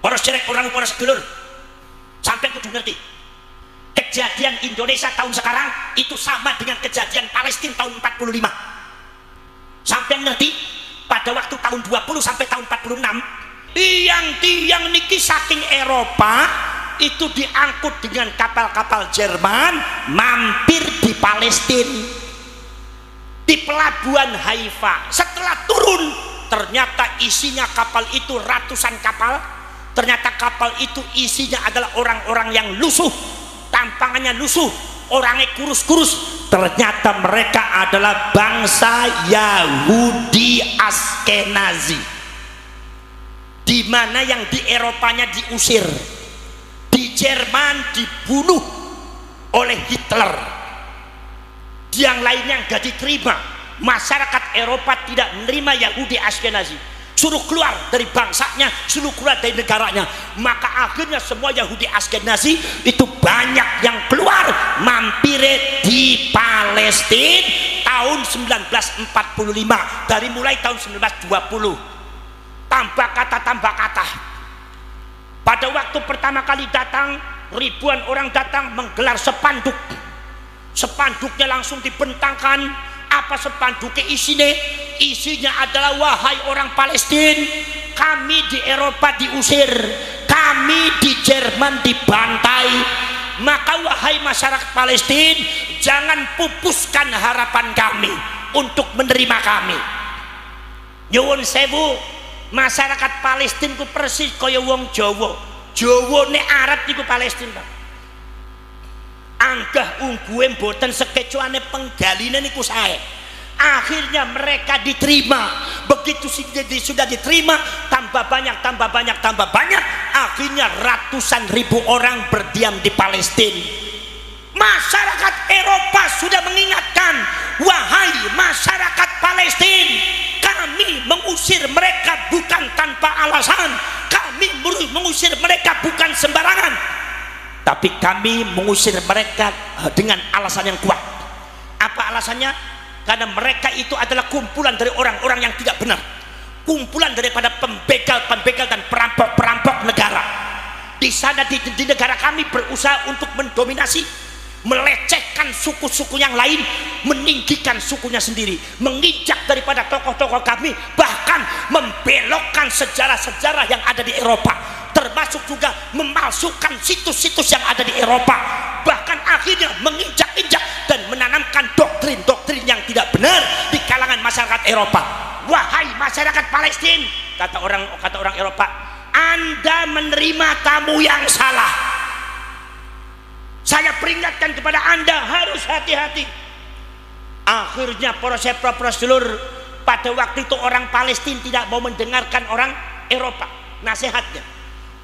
Para sedherek orang para sedulur, sampai kudu ngerti. Kejadian Indonesia tahun sekarang itu sama dengan kejadian Palestina tahun 45. Sampai ngerti? Pada waktu tahun 20 sampai tahun 46, tiang-tiang niki saking Eropa itu diangkut dengan kapal-kapal Jerman mampir di Palestina, di pelabuhan Haifa. Setelah turun, ternyata isinya kapal itu ratusan kapal. Ternyata kapal itu isinya adalah orang-orang yang lusuh, tampangannya lusuh, orangnya kurus-kurus. Ternyata mereka adalah bangsa Yahudi Askenazi, di mana yang di Eropanya diusir, di Jerman dibunuh oleh Hitler, yang lainnya nggak diterima. Masyarakat Eropa tidak menerima Yahudi Askenazi, suruh keluar dari bangsanya, suruh keluar dari negaranya. Maka akhirnya semua Yahudi Askenazi itu banyak yang keluar mampir di Palestina tahun 1945, dari mulai tahun 1920. Tambah kata. Pada waktu pertama kali datang, ribuan orang datang menggelar spanduk. Spanduknya langsung dibentangkan. Apa spanduknya isinya? Isinya adalah, wahai orang Palestina, kami di Eropa diusir, kami di Jerman dibantai, maka wahai masyarakat Palestina, jangan pupuskan harapan kami untuk menerima kami. Nyuwun sewu, masyarakat Palestina ku persis kaya wong Jawa. Jawa nek Arab niku Palestina. Anggah ungguhe mboten sekecuane penggaline niku sae. Akhirnya mereka diterima. Begitu sudah diterima, tambah banyak. Akhirnya ratusan ribu orang berdiam di Palestina. Masyarakat Eropa sudah mengingatkan, wahai masyarakat Palestina, kami mengusir mereka bukan tanpa alasan, kami mengusir mereka bukan sembarangan, tapi kami mengusir mereka dengan alasan yang kuat. Apa alasannya? Karena mereka itu adalah kumpulan dari orang-orang yang tidak benar, kumpulan daripada pembegal dan perampok negara. Di sana di negara kami berusaha untuk mendominasi, melecehkan suku-suku yang lain, meninggikan sukunya sendiri, menginjak daripada tokoh-tokoh kami, bahkan membelokkan sejarah-sejarah yang ada di Eropa, termasuk juga memalsukan situs-situs yang ada di Eropa, bahkan akhirnya menginjak-injak dan menanamkan doktrin-doktrin yang tidak benar di kalangan masyarakat Eropa. Wahai masyarakat Palestina, kata orang Eropa, Anda menerima tamu yang salah. Saya peringatkan kepada Anda, harus hati-hati. Akhirnya para sedulur, pada waktu itu orang Palestina tidak mau mendengarkan orang Eropa nasihatnya.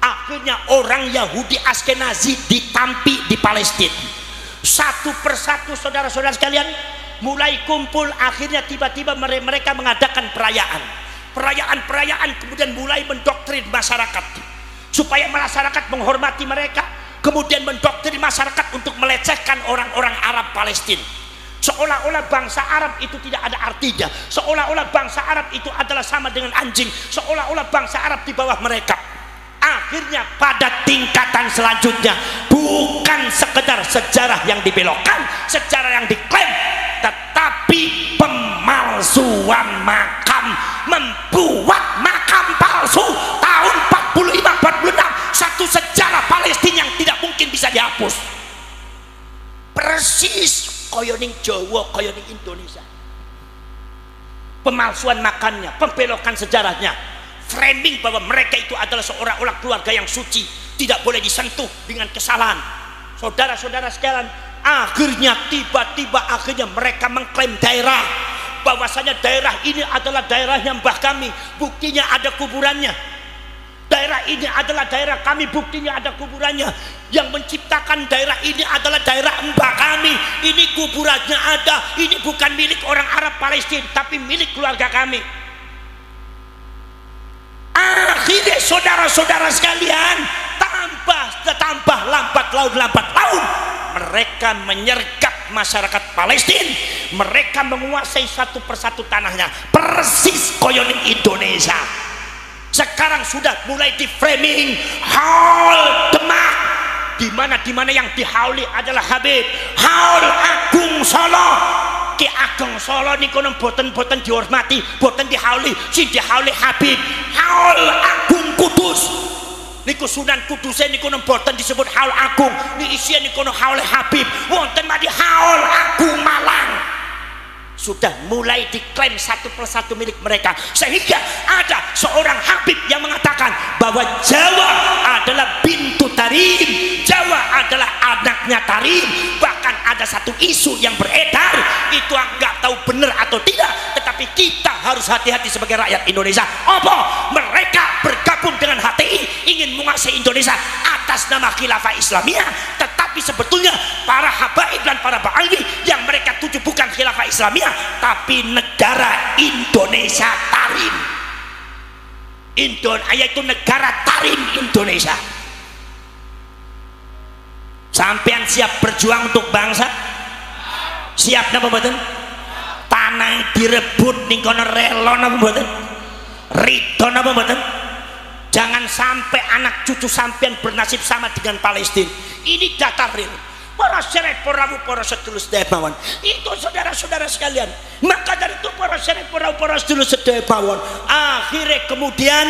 Akhirnya orang Yahudi Askenazi ditampi di Palestina. Satu persatu saudara-saudara sekalian mulai kumpul. Akhirnya tiba-tiba mereka mengadakan perayaan, kemudian mulai mendoktrin masyarakat supaya masyarakat menghormati mereka, kemudian mendoktrin masyarakat untuk melecehkan orang-orang Arab Palestina, seolah-olah bangsa Arab itu tidak ada artinya, seolah-olah bangsa Arab itu adalah sama dengan anjing, seolah-olah bangsa Arab di bawah mereka. Akhirnya pada tingkatan selanjutnya, bukan sekedar sejarah yang dibelokkan, sejarah yang diklaim, tetapi pemalsuan makam, membuat makam palsu tahun 45-46, satu sejarah Palestina yang tidak mungkin bisa dihapus. Persis kaya ning Jawa, kaya ning Indonesia. Pemalsuan makamnya, pembelokan sejarahnya, framing bahwa mereka itu adalah seorang keluarga yang suci, tidak boleh disentuh dengan kesalahan. Saudara-saudara sekalian, akhirnya tiba-tiba mereka mengklaim daerah, bahwasanya daerah ini adalah daerahnya mbah kami, buktinya ada kuburannya. Daerah ini adalah daerah kami, buktinya ada kuburannya. Yang menciptakan daerah ini adalah daerah mbah kami, ini kuburannya ada. Ini bukan milik orang Arab Palestina, tapi milik keluarga kami. Akhirnya saudara-saudara sekalian, tambah lambat laun mereka menyergap masyarakat Palestina, mereka menguasai satu persatu tanahnya, persis koyo ning Indonesia. Sekarang sudah mulai di framing haul Demak, di mana yang dihauli adalah Habib. Haul Agung Solo, Ki Ageng Solo niku boten dihormati, boten dihauli, sing dihauli Habib. Haul Agung Kudus niku Sunan Kudus niku boten disebut haul agung, ni isian niku haul Habib. Wonten madi haul Agung Malang, sudah mulai diklaim satu persatu milik mereka, sehingga ada seorang Habib yang mengatakan bahwa Jawa adalah bintu Tarim, Jawa adalah anaknya Tarim. Bahkan ada satu isu yang beredar, itu nggak tahu benar atau tidak, tetapi kita harus hati-hati sebagai rakyat Indonesia. Apa? Mereka bergabung dengan HTI ingin menguasai Indonesia atas nama Khilafah Islamiyah, tetapi sebetulnya para habaib dan para ba'alwi yang mereka tuju bukan Khilafah Islamiyah tapi negara Indonesia Tarim, yaitu negara Tarim Indonesia. Sampean siap berjuang untuk bangsa? Siap napa mboten? Tanah direbut ning kono rela napa mboten? Ridho napa mboten? Jangan sampai anak cucu sampean bernasib sama dengan Palestina. Ini data real. Para syarif, para sedulur sedaya mawon, itu saudara-saudara sekalian. Maka dari itu para syarif, para sedulur sedaya mawon, akhirnya kemudian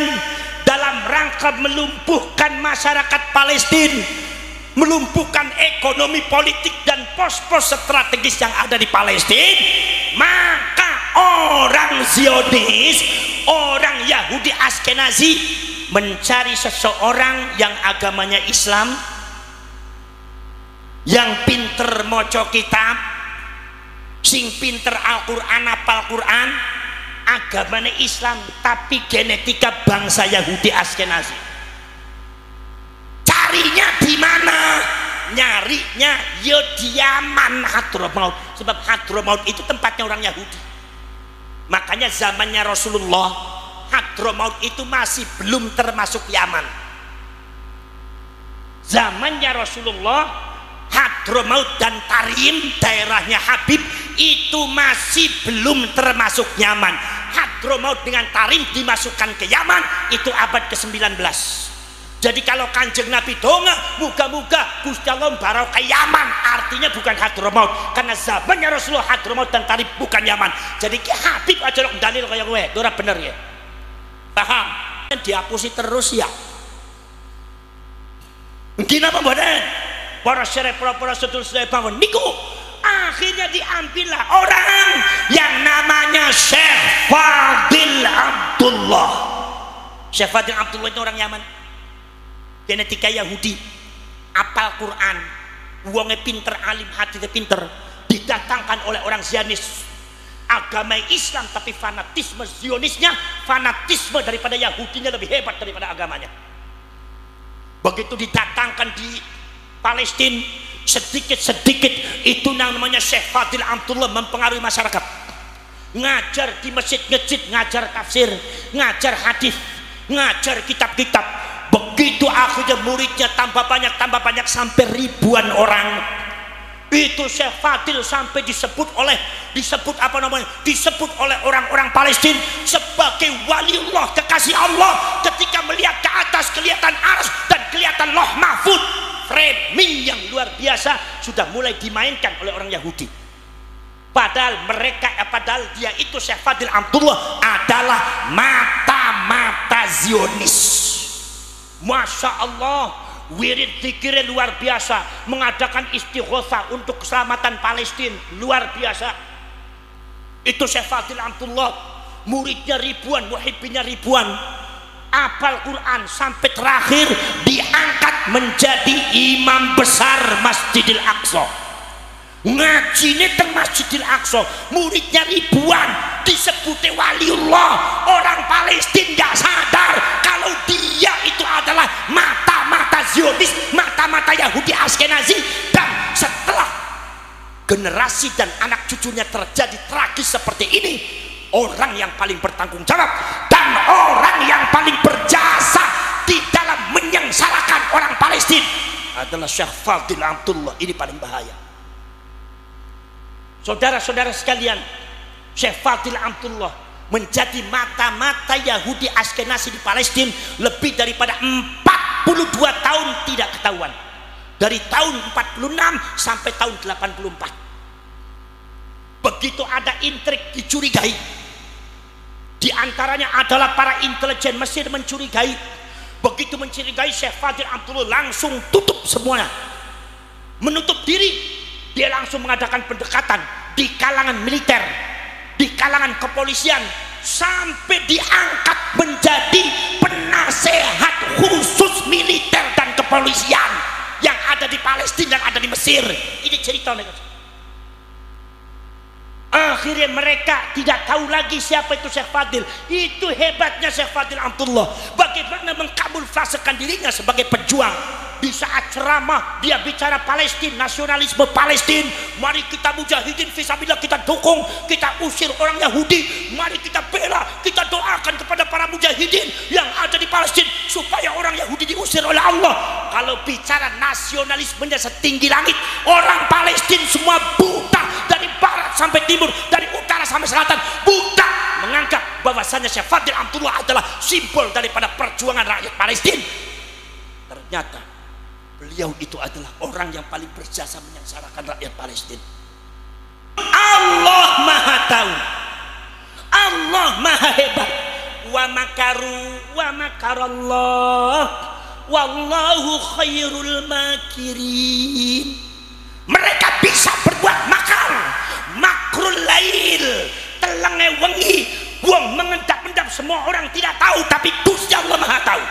dalam rangka melumpuhkan masyarakat Palestina, melumpuhkan ekonomi politik dan pos-pos strategis yang ada di Palestina, maka orang Zionis, orang Yahudi Askenazi mencari seseorang yang agamanya Islam, yang pinter moco kitab, sing pinter Al-Quran, apal Quran, agamanya Islam tapi genetika bangsa Yahudi Askenazi. Carinya di mana? Nyarinya ya di Yaman, Hadramaut, sebab Hadramaut itu tempatnya orang Yahudi. Makanya zamannya Rasulullah, Hadramaut itu masih belum termasuk Yaman. Zamannya Rasulullah, Hadramaut dan Tarim, daerahnya Habib, itu masih belum termasuk Yaman. Hadramaut dengan Tarim dimasukkan ke Yaman itu abad ke-19. Jadi kalau Kanjeng Nabi donga muga-muga Gusti Allah barokah Yaman, artinya bukan Hadramaut, karena zamannya Rasulullah Hadramaut dan Tarim bukan Yaman. Jadi Ki Habib aja kok dalil kaya kowe, ora bener ya. Paham? Dihapusi terus ya. Mungkin apa mboten? Para syarif, para sedulur sedaya bangun niku akhirnya diambillah orang yang namanya Syekh Fadil Abdullah. Syekh Fadil Abdullah itu orang Yaman, genetika Yahudi, apal Quran, wonge pinter, alim, hatinya pinter, didatangkan oleh orang Zionis, agama Islam tapi fanatisme Zionisnya, fanatisme daripada Yahudinya lebih hebat daripada agamanya. Begitu didatangkan di Palestina, sedikit-sedikit itu namanya Syekh Fadil Abdullah mempengaruhi masyarakat, ngajar di masjid-masjid, ngajar tafsir, ngajar hadis, ngajar kitab-kitab. Begitu akhirnya muridnya tambah banyak sampai ribuan orang. Itu Syekh Fadil sampai disebut oleh orang-orang Palestina sebagai waliullah, kekasih Allah. Ketika melihat ke atas kelihatan ars dan kelihatan Loh Mahfud, framing yang luar biasa sudah mulai dimainkan oleh orang Yahudi. Padahal dia itu Syekh Fadil Abdullah adalah mata-mata Zionis. Masya Allah, wirid zikirnya luar biasa, mengadakan istighosah untuk keselamatan Palestina, luar biasa. Itu Syekh Fadil Abdullah, muridnya ribuan, muhibbinya ribuan, apal Quran sampai terakhir diangkat menjadi imam besar Masjidil Aqsa. Ngajine teng Masjidil Aqsa, muridnya ribuan, disebutnya waliullah. Orang Palestina nggak sadar kalau dia itu adalah mata-mata Zionis, mata-mata Yahudi Askenazi. Dan setelah generasi dan anak cucunya terjadi tragis seperti ini, orang yang paling bertanggung jawab dan orang yang paling berjasa di dalam menyengsarakan orang Palestina adalah Syekh Fadil Abdullah. Ini paling bahaya. Saudara-saudara sekalian, Syekh Fadil Abdullah menjadi mata-mata Yahudi Askenazi di Palestina lebih daripada 42 tahun tidak ketahuan, dari tahun 46 sampai tahun 84. Begitu ada intrik dicurigai, di antaranya adalah para intelijen Mesir mencurigai. Begitu mencurigai, Syekh Fadil Amtullah langsung tutup semuanya, menutup diri. Dia langsung mengadakan pendekatan di kalangan militer, di kalangan kepolisian, sampai diangkat menjadi penasehat khusus militer dan kepolisian yang ada di Palestina dan ada di Mesir. Ini cerita mereka. Akhirnya mereka tidak tahu lagi siapa itu Syekh Fadil. Itu hebatnya Syekh Fadil Amtullah, bagaimana mengkamuflasekan dirinya sebagai pejuang. Di saat ceramah dia bicara Palestina, nasionalisme Palestina. Mari kita mujahidin fisabilillah, kita dukung, kita usir orang Yahudi. Mari kita bela, kita doakan kepada para mujahidin yang ada di Palestina supaya orang Yahudi diusir oleh Allah. Kalau bicara nasionalismenya setinggi langit, orang Palestina semua buta, dari barat sampai timur, dari utara sampai selatan, buta menganggap bahwasanya Syekh Fadil Amtullah adalah simbol daripada perjuangan rakyat Palestina. Ternyata beliau itu adalah orang yang paling berjasa menyengsarakan rakyat Palestina. Allah Maha tahu, Allah Maha hebat. Wa makaru wa makarallah wallahu khairul makirin. Mereka bisa berbuat makar, makrul lail, telenge wengi, wong mengendap-endap, semua orang tidak tahu, tapi Gusti Allah Maha tahu.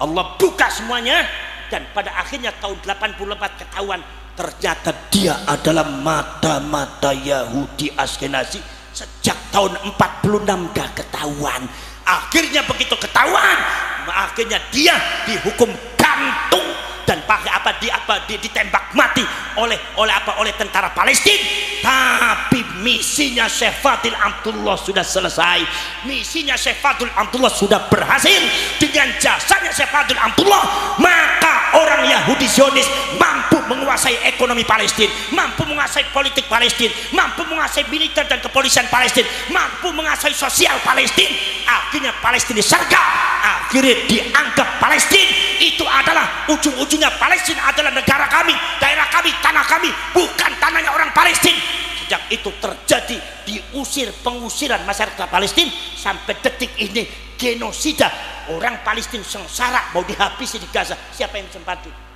Allah buka semuanya, dan pada akhirnya tahun 84 ketahuan ternyata dia adalah mata-mata Yahudi Askenazi. Sejak tahun 46 dah ketahuan. Akhirnya begitu ketahuan, akhirnya dia dihukum gantung dan pakai ditembak mati oleh tentara Palestina. Tapi misinya Syekh Fadil Amtullah sudah selesai. Misinya Syekh Fadil Amtullah sudah berhasil. Dengan jasanya Syekh Fadil Amtullah, maka orang Yahudi Zionis mampu menguasai ekonomi Palestina, mampu menguasai politik Palestina, mampu menguasai militer dan kepolisian Palestina, mampu menguasai sosial Palestina. Akhirnya Palestina disergap. Akhirnya dianggap Palestina itu adalah ujung-ujungnya, Palestina adalah negara kami, daerah kami, tanah kami, bukan tanahnya orang Palestina. Sejak itu terjadi diusir, pengusiran masyarakat Palestina sampai detik ini, genosida. Orang Palestina sengsara mau dihabisi di Gaza. Siapa yang sempat itu?